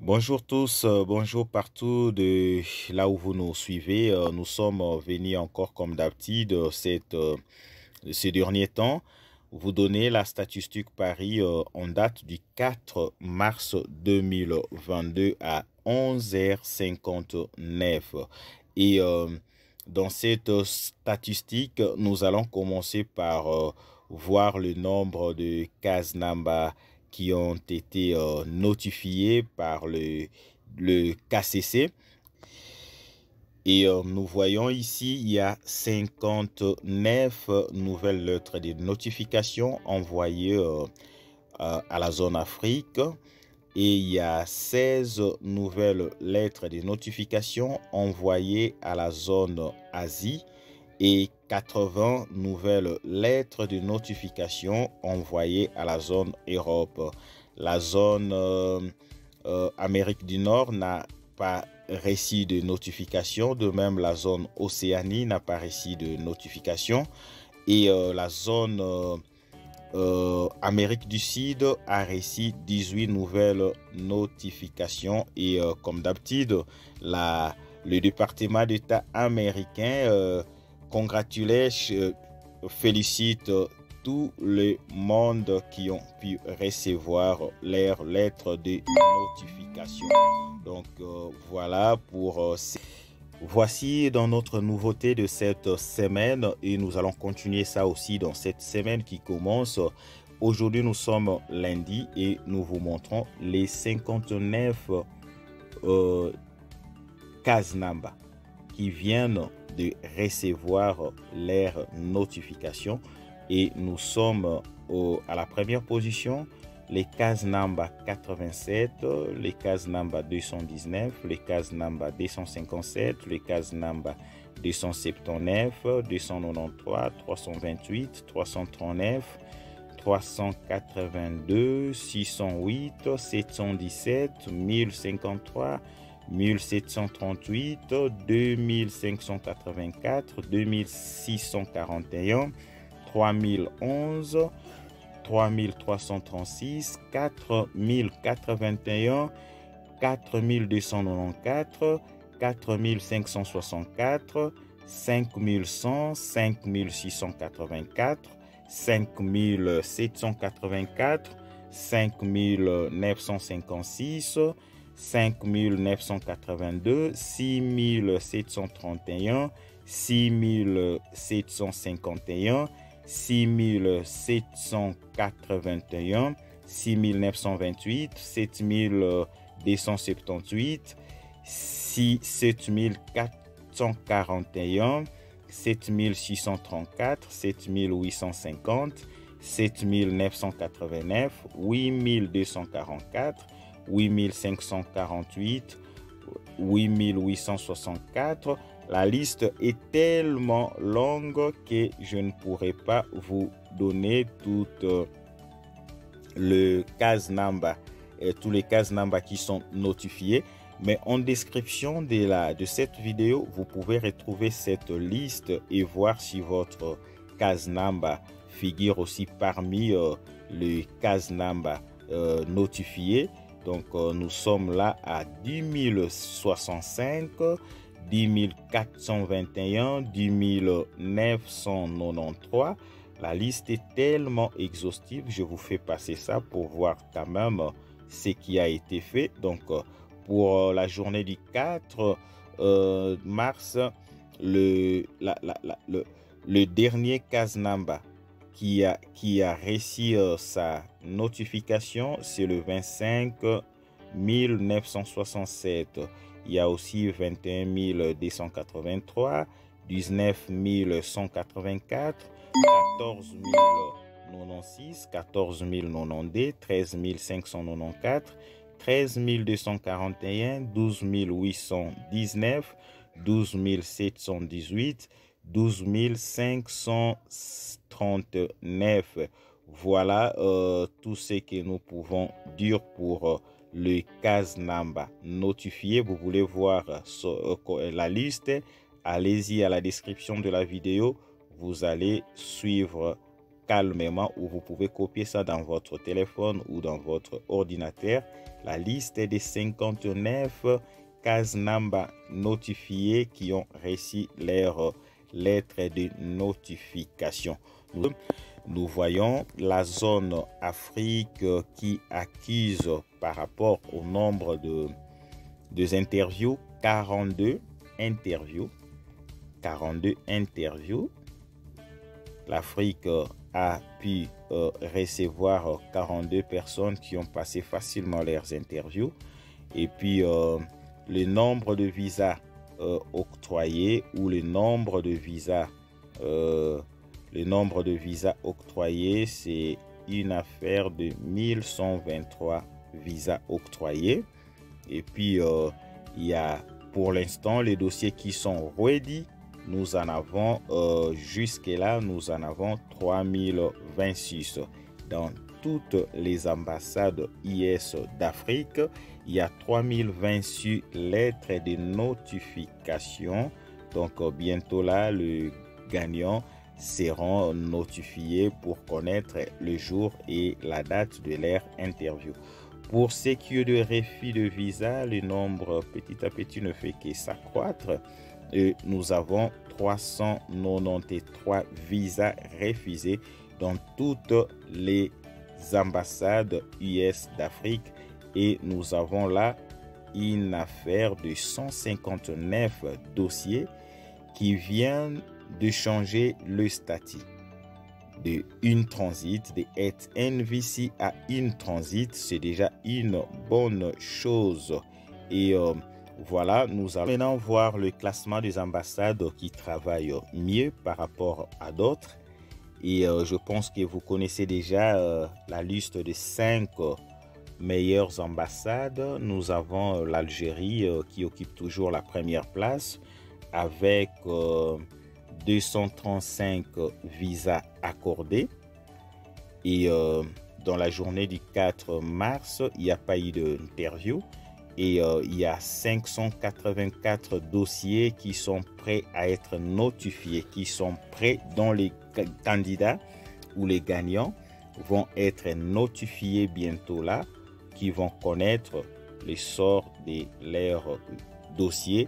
Bonjour tous, bonjour partout de là où vous nous suivez. Nous sommes venus encore comme d'habitude ces derniers temps vous donner la statistique Paris en date du 4 mars 2022 à 11h59. Et dans cette statistique, nous allons commencer par voir le nombre de cases Namba qui ont été notifiés par le KCC. Et nous voyons ici, il y a 59 nouvelles lettres de notification envoyées à la zone Afrique. Et il y a 16 nouvelles lettres de notification envoyées à la zone Asie. Et 80 nouvelles lettres de notification envoyées à la zone Europe. La zone Amérique du Nord n'a pas reçu de notification. De même, la zone Océanie n'a pas reçu de notification. Et la zone Amérique du Sud a reçu 18 nouvelles notifications. Et comme d'habitude, le département d'État américain félicite tout le monde qui ont pu recevoir leurs lettres de notification. Donc voilà pour voici dans notre nouveauté de cette semaine, et nous allons continuer ça aussi dans cette semaine qui commence. Aujourd'hui nous sommes lundi et nous vous montrons les 59 cases Namba qui viennent de recevoir leurs notifications. Et nous sommes à la première position, les cases Namba 87, les cases Namba 219, les cases Namba 257, les cases Namba 279, 293, 328, 339, 382, 608, 717, 1053, 1738, 2584, 2641, 3011, 3336, 4081, 4294, 4564, 5100, 5684, 5784, 5956, 5982, 6731, 6751, 6781, 6928, 7278, 7441, 7634, 7850, 7989, 8244, 8548, 8864. La liste est tellement longue que je ne pourrai pas vous donner toutes les cases Namba, tous les cases Namba qui sont notifiées. Mais en description de cette vidéo, vous pouvez retrouver cette liste et voir si votre case Namba figure aussi parmi les cases Namba notifiées. Donc nous sommes là à 10 065, 10 421, 10 993. La liste est tellement exhaustive, je vous fais passer ça pour voir quand même ce qui a été fait. Donc pour la journée du 4 mars, le dernier case Namba qui a reçu sa notification, c'est le 25 967. Il y a aussi 21 283, 19 184, 14 096, 14 092, 13 594, 13 241, 12 819, 12 718, 12 539. Voilà tout ce que nous pouvons dire pour le case Namba notifié. Vous voulez voir la liste, allez-y à la description de la vidéo. Vous allez suivre calmement, ou vous pouvez copier ça dans votre téléphone ou dans votre ordinateur. La liste des 59 Casanamba notifiés qui ont reçu leur lettre de notification. Nous voyons la zone Afrique qui accuse par rapport au nombre de interviews, 42 interviews. 42 interviews. L'Afrique a pu recevoir 42 personnes qui ont passé facilement leurs interviews. Et puis, le nombre de visas octroyés ou le nombre de visas octroyés, c'est une affaire de 1123 visas octroyés. Et puis, il y a pour l'instant les dossiers qui sont ready. Nous en avons, jusque-là, nous en avons 3026. Dans toutes les ambassades IS d'Afrique, il y a 3026 lettres de notification. Donc, bientôt là, le gagnant seront notifiés pour connaître le jour et la date de leur interview. Pour ce qui est de refus de visa, le nombre petit à petit ne fait que s'accroître. Et nous avons 393 visas refusés dans toutes les ambassades US d'Afrique. Et nous avons là une affaire de 159 dossiers qui viennent de changer le statut de une transit, de être NVC à une transit. C'est déjà une bonne chose. Et voilà, nous allons maintenant voir le classement des ambassades qui travaillent mieux par rapport à d'autres. Et je pense que vous connaissez déjà la liste des 5 meilleures ambassades. Nous avons l'Algérie qui occupe toujours la première place avec 235 visas accordés. Et dans la journée du 4 mars, il n'y a pas eu d'interview. Et il y a 584 dossiers qui sont prêts à être notifiés, qui sont prêts, dont les candidats ou les gagnants vont être notifiés bientôt là, qui vont connaître le sort de leur dossier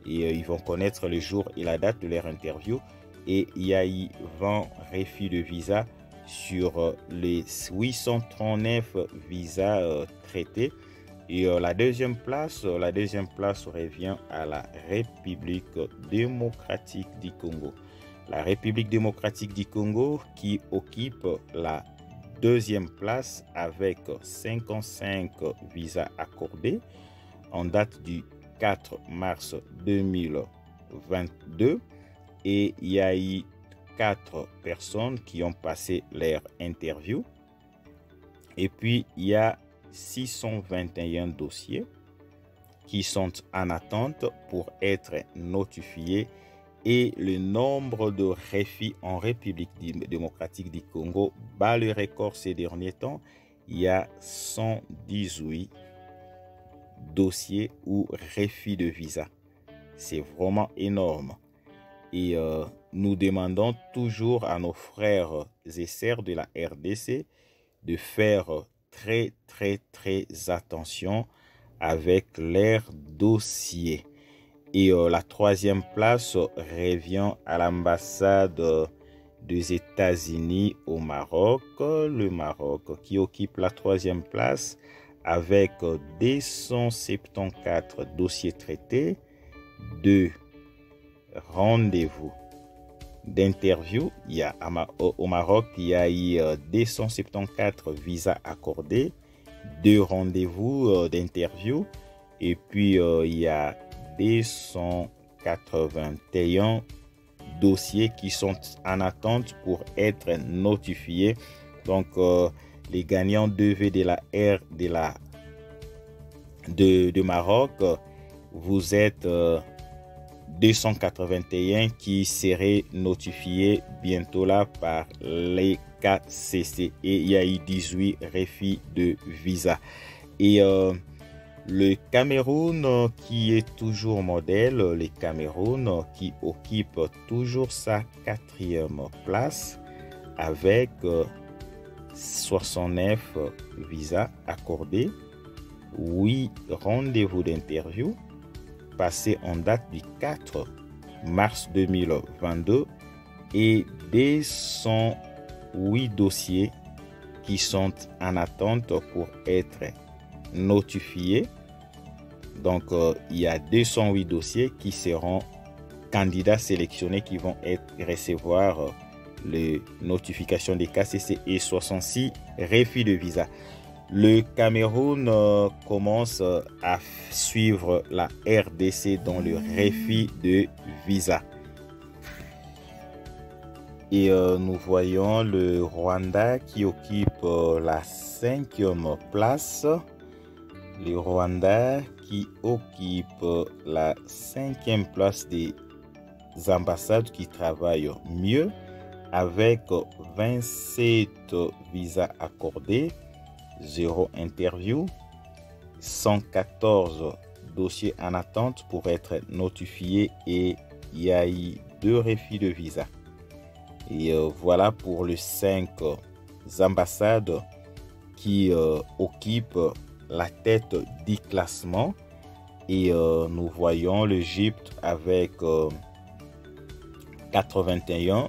et ils vont connaître le jour et la date de leur interview. Et il y a eu 20 refus de visa sur les 839 visas traités. Et la deuxième place revient à la République démocratique du Congo. La République démocratique du Congo qui occupe la deuxième place avec 55 visas accordés en date du 4 mars 2022. Et il y a eu 4 personnes qui ont passé leur interview. Et puis, il y a 621 dossiers qui sont en attente pour être notifiés et le nombre de refus en République démocratique du Congo bat le record ces derniers temps. Il y a 118 dossiers ou refus de visa. C'est vraiment énorme. Et nous demandons toujours à nos frères et sœurs de la RDC de faire très attention avec leurs dossiers. Et la troisième place revient à l'ambassade des États-Unis au Maroc. Le Maroc qui occupe la troisième place avec 274 dossiers traités, 2 rendez-vous d'interview. Il y a au Maroc, il y a eu 274 visas accordés, 2 rendez-vous d'interview, et puis il y a 281 dossiers qui sont en attente pour être notifiés. Donc les gagnants de la R de Maroc, vous êtes 281 qui seraient notifiés bientôt là par les KCC. Et il y a eu 18 refus de visa. Et le Cameroun qui est toujours modèle, le Cameroun qui occupe toujours sa 4e place avec 69 visas accordés, 8 rendez-vous d'interview passés en date du 4 mars 2022 et 208 dossiers qui sont en attente pour être notifiés. Donc, il y a 208 dossiers qui seront candidats sélectionnés qui vont recevoir les notifications des KCC et 66 refus de visa. Le Cameroun commence à suivre la RDC dans le refus de visa. Et nous voyons le Rwanda qui occupe la 5e place. Le Rwanda qui occupe la 5e place des ambassades qui travaillent mieux avec 27 visas accordés, 0 interview, 114 dossiers en attente pour être notifiés et il y a eu 2 refus de visa. Et voilà pour les 5 ambassades qui occupent la tête du classement. Et nous voyons l'Égypte avec 41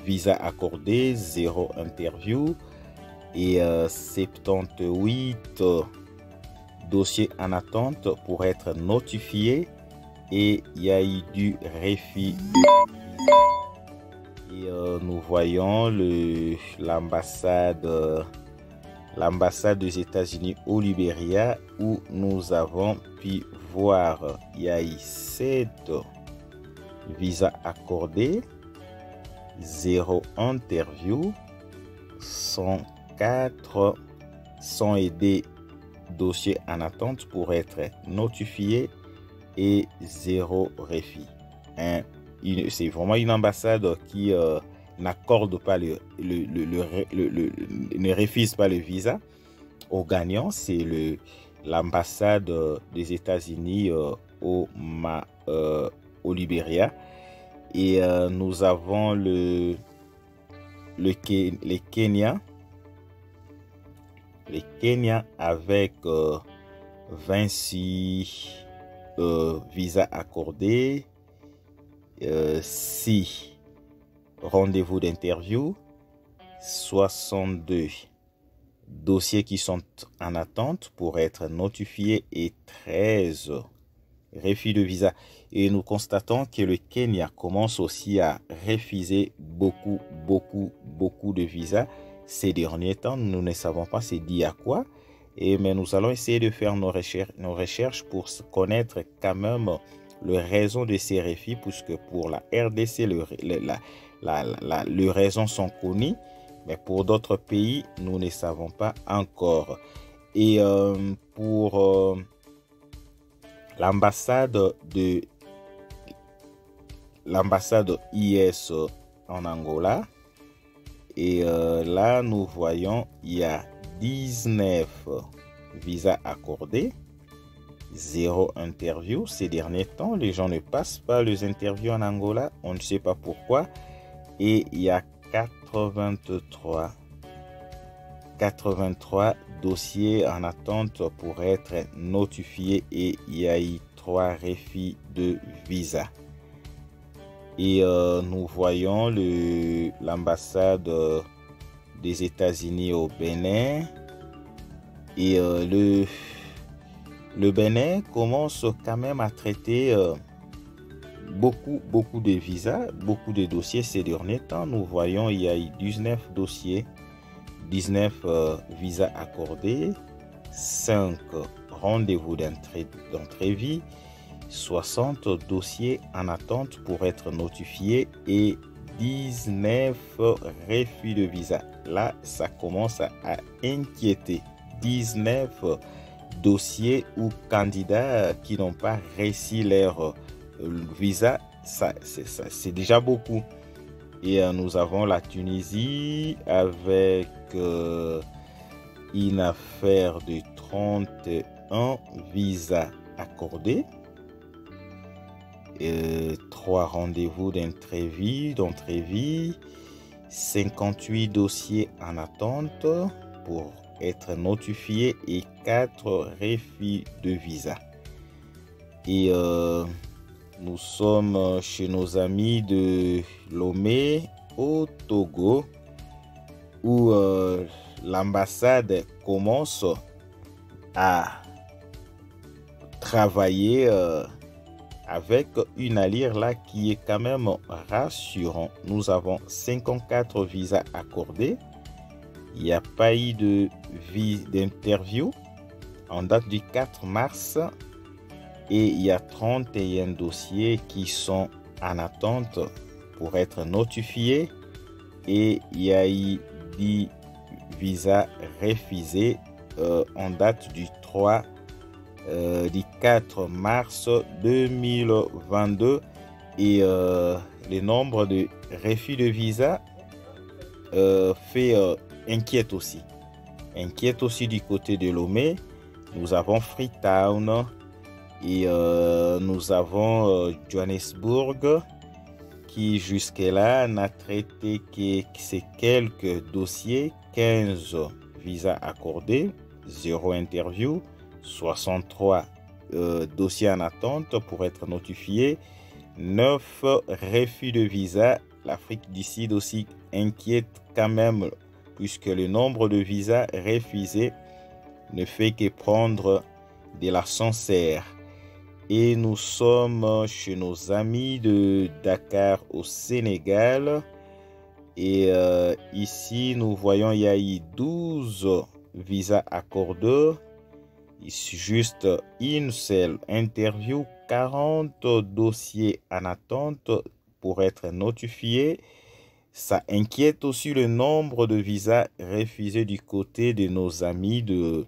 visas accordés, 0 interview et 78 dossiers en attente pour être notifiés et il y a eu du refus. Et nous voyons l'ambassade des États-Unis au Libéria où nous avons pu voir il y a eu 7 visas accordés, 0 interview, 104 des dossiers en attente pour être notifiés et 0 refus. C'est vraiment une ambassade qui n'accorde pas ne refuse pas le visa aux gagnants. C'est l'ambassade des États-Unis au Libéria. Et nous avons le Kenya. Le Kenya avec 26 visas accordés, 6 rendez-vous d'interview, 62 dossiers qui sont en attente pour être notifiés et 13 refus de visa. Et nous constatons que le Kenya commence aussi à refuser beaucoup de visas ces derniers temps. Nous ne savons pas c'est dû à quoi. Mais nous allons essayer de faire nos recherches pour connaître quand même les raisons de ces refus, puisque pour la RDC, les raisons sont connues, mais pour d'autres pays, nous ne savons pas encore. Et pour l'ambassade IS en Angola, et là, nous voyons, il y a 19 visas accordés, 0 interview. Ces derniers temps, les gens ne passent pas les interviews en Angola. On ne sait pas pourquoi. Et il y a 83 dossiers en attente pour être notifiés et il y a eu 3 refus de visa. Et nous voyons l'ambassade des États-Unis au Bénin. Et le Bénin commence quand même à traiter beaucoup de visas, beaucoup de dossiers ces derniers temps. Nous voyons il y a eu 19 dossiers, 19 visas accordés, 5 rendez-vous d'entrevue, 60 dossiers en attente pour être notifiés et 19 refus de visa. Là, ça commence à inquiéter. 19 dossiers ou candidats qui n'ont pas reçu leur visa, c'est déjà beaucoup. Et nous avons la Tunisie avec une affaire de 31 visas accordés. 3 rendez-vous d'entrée-vie, 58 dossiers en attente pour être notifiés et 4 refus de visa. Et nous sommes chez nos amis de Lomé au Togo où l'ambassade commence à travailler avec une allure là qui est quand même rassurant. Nous avons 54 visas accordés. Il n'y a pas eu d'interview en date du 4 mars et il y a 31 dossiers qui sont en attente pour être notifiés et il y a eu 10 visas refusés en date du 4 mars 2022 et le nombre de refus de visa inquiète aussi du côté de Lomé. Nous avons Freetown et nous avons Johannesburg qui jusque-là n'a traité que ces quelques dossiers, 15 visas accordés, 0 interview, 63 dossiers en attente pour être notifiés, 9 refus de visa. L'Afrique du Sud aussi inquiète quand même puisque le nombre de visas refusés ne fait que prendre de la sincère. Et nous sommes chez nos amis de Dakar au Sénégal. Et ici, nous voyons il y a eu 12 visas accordés. Juste une seule interview, 40 dossiers en attente pour être notifiés. Ça inquiète aussi le nombre de visas refusés du côté de nos amis de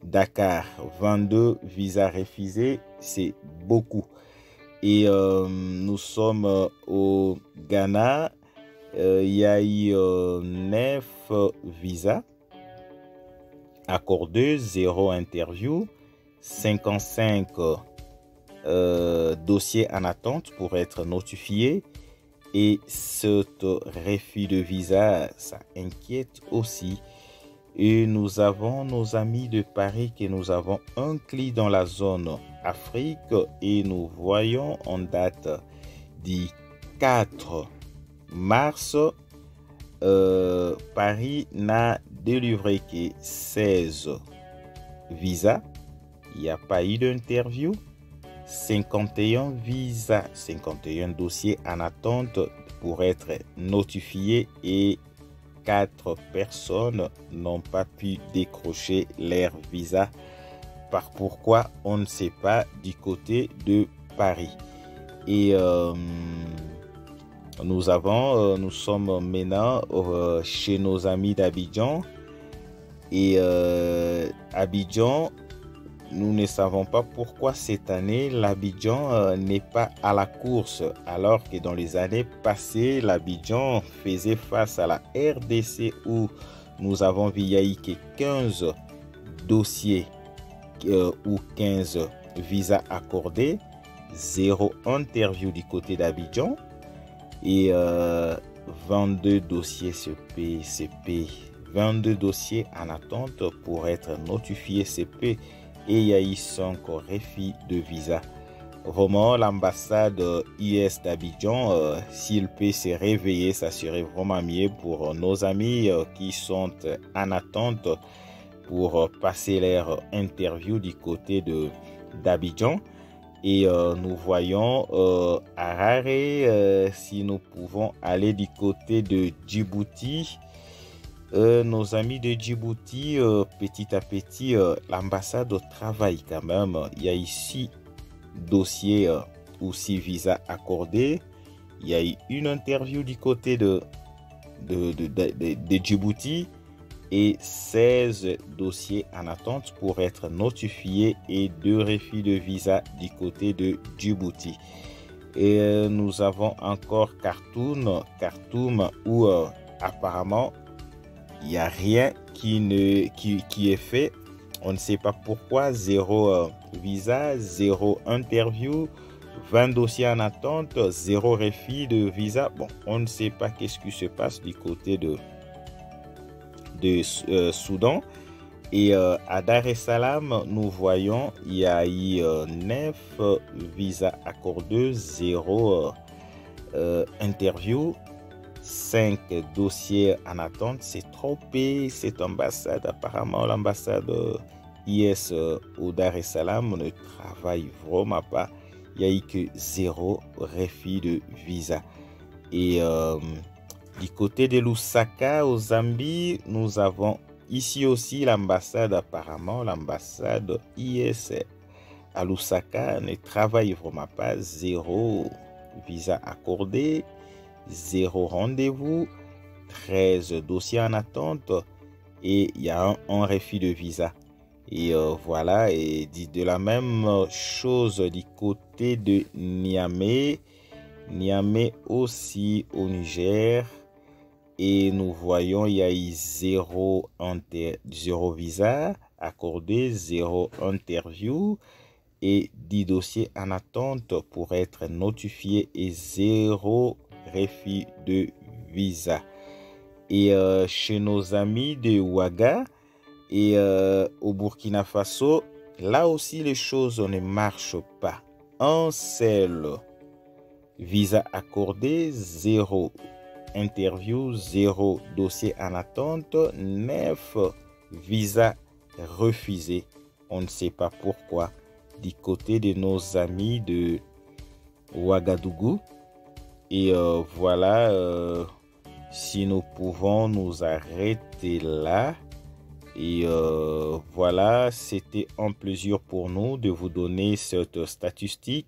Dakar. 22 visas refusés, c'est beaucoup. Et nous sommes au Ghana. Il y a eu 9 visas accordés, 0 interview, 55 dossiers en attente pour être notifiés. Et ce refus de visa, ça inquiète aussi. Et nous avons nos amis de Paris que nous avons inclus dans la zone Afrique et nous voyons en date du 4 mars, Paris n'a délivré que 16 visas. Il n'y a pas eu d'interview. 51 visas, 51 dossiers en attente pour être notifiés et 4 personnes n'ont pas pu décrocher leur visa. Par pourquoi on ne sait pas du côté de Paris. Et nous sommes maintenant chez nos amis d'Abidjan. Et Abidjan, nous ne savons pas pourquoi cette année l'Abidjan n'est pas à la course, alors que dans les années passées, l'Abidjan faisait face à la RDC où nous avons vu il y a eu que 15 dossiers ou 15 visas accordés, 0 interview du côté d'Abidjan et 22 dossiers CP, 22 dossiers en attente pour être notifiés CP. Et il y a eu 5 refus de visa. Vraiment, l'ambassade US d'Abidjan, s'il peut se réveiller, ça serait vraiment mieux pour nos amis qui sont en attente pour passer leur interview du côté d'Abidjan. Et nous voyons Harare, si nous pouvons aller du côté de Djibouti. Nos amis de Djibouti, petit à petit, l'ambassade travaille quand même. Il y a ici dossiers ou 6 visas accordés. Il y a eu une interview du côté de Djibouti et 16 dossiers en attente pour être notifiés et 2 refus de visa du côté de Djibouti. Et nous avons encore Khartoum où apparemment il n'y a rien qui est fait. On ne sait pas pourquoi. 0 visa, 0 interview, 20 dossiers en attente, 0 refus de visa. Bon, on ne sait pas qu'est-ce qui se passe du côté de Soudan. Et à Dar es Salaam, nous voyons il y a eu 9 visas accordés, 0 interview, 5 dossiers en attente. C'est trop peu. Cette ambassade, apparemment l'ambassade IS au Dar es Salaam ne travaille vraiment pas. Il n'y a eu que 0 refus de visa. Et du côté de Lusaka, au Zambie, nous avons ici aussi l'ambassade, apparemment l'ambassade IS à Lusaka ne travaille vraiment pas. 0 visa accordé, 0 rendez-vous, 13 dossiers en attente et il y a un refus de visa. Et voilà, et de la même chose du côté de Niamey. Niamey aussi au Niger. Et nous voyons, il y a eu 0 visa accordé, 0 interview et 10 dossiers en attente pour être notifiés et 0 refus de visa. Et chez nos amis de Ouaga et au Burkina Faso, là aussi les choses ne marchent pas. Un seul visa accordé, 0 interview, 0 dossier en attente, 9 visas refusés. On ne sait pas pourquoi. Du côté de nos amis de Ouagadougou. Et voilà, si nous pouvons nous arrêter là. Et voilà, c'était un plaisir pour nous de vous donner cette statistique.